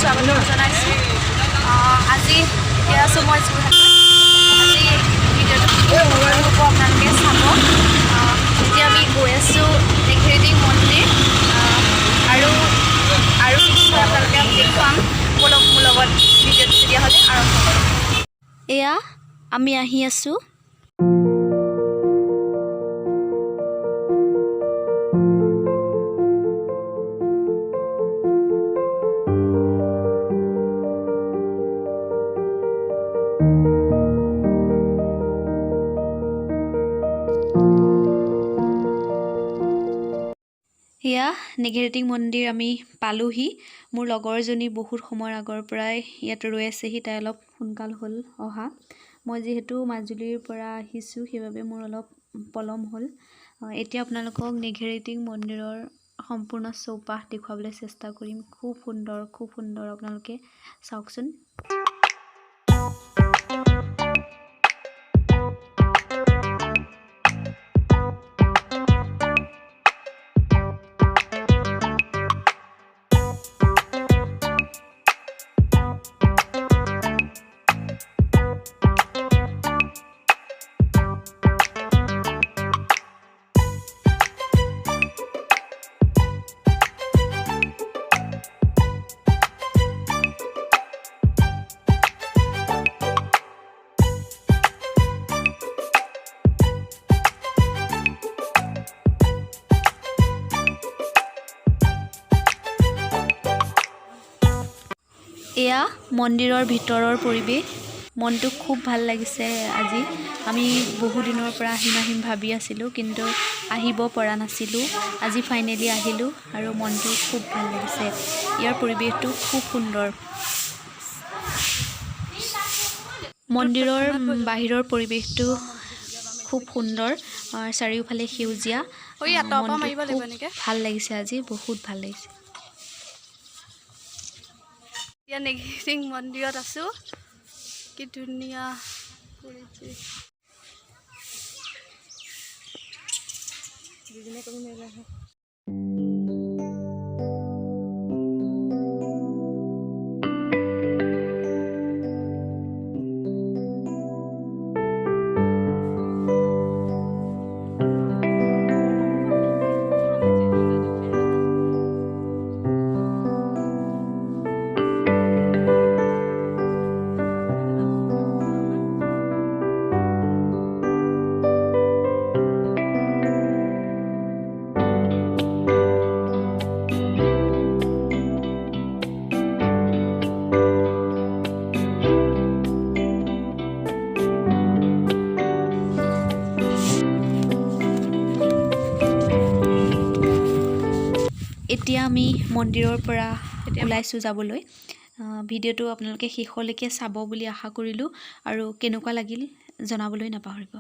স্বাগতম জনাইছোঁ। আজি এতিয়া আছোঁ মই যোৰহাটত। আজি ভিডিঅ'টো হ'ব আপোনালোকে চাব। এতিয়া আমি গৈ আছোঁ নেঘেৰিটিং মন্দিৰ আৰু কি আপোনালোকে দেখুৱাম। বলক মোৰ লগত ভিডিঅ'টো তেতিয়াহ'লে আৰম্ভ কৰোঁ। এয়া আমি আহি আছোঁ। এয়া নেঘেৰিটিং মন্দিৰ আমি পালোহি। মোৰ লগৰজনী বহুত সময়ৰ আগৰ পৰাই ইয়াত ৰৈ আছেহি। তাই অলপ সোনকাল হ'ল অহা। মই যিহেতু মাজুলীৰ পৰা আহিছোঁ সেইবাবে মোৰ অলপ পলম হ'ল। এতিয়া আপোনালোকক নেঘেৰিটিং মন্দিৰৰ সম্পূৰ্ণ চৌপাশ দেখুৱাবলৈ চেষ্টা কৰিম। খুব সুন্দৰ আপোনালোকে চাওকচোন। এয়া মন্দিৰৰ ভিতৰৰ পৰিৱেশ। মনটো খুব ভাল লাগিছে আজি। আমি বহুদিনৰ পৰা আহিম ভাবি আছিলোঁ, কিন্তু আহিব পৰা নাছিলোঁ। আজি ফাইনেলি আহিলোঁ আৰু মনটো খুব ভাল লাগিছে। ইয়াৰ পৰিৱেশটো খুব সুন্দৰ। মন্দিৰৰ বাহিৰৰ পৰিৱেশটো খুব সুন্দৰ। চাৰিওফালে সেউজীয়া। মনটো খুব ভাল লাগিছে আজি, বহুত ভাল লাগিছে। এতিয়া নেঘেৰিটিং মন্দিৰত আছোঁ। কি ধুনীয়া পৰিৱেশ। এতিয়া আমি মন্দিৰৰ পৰা ওলাইছোঁ যাবলৈ। ভিডিঅ'টো আপোনালোকে শেষলৈকে চাব বুলি আশা কৰিলোঁ আৰু কেনেকুৱা লাগিল জনাবলৈ নাপাহৰিব।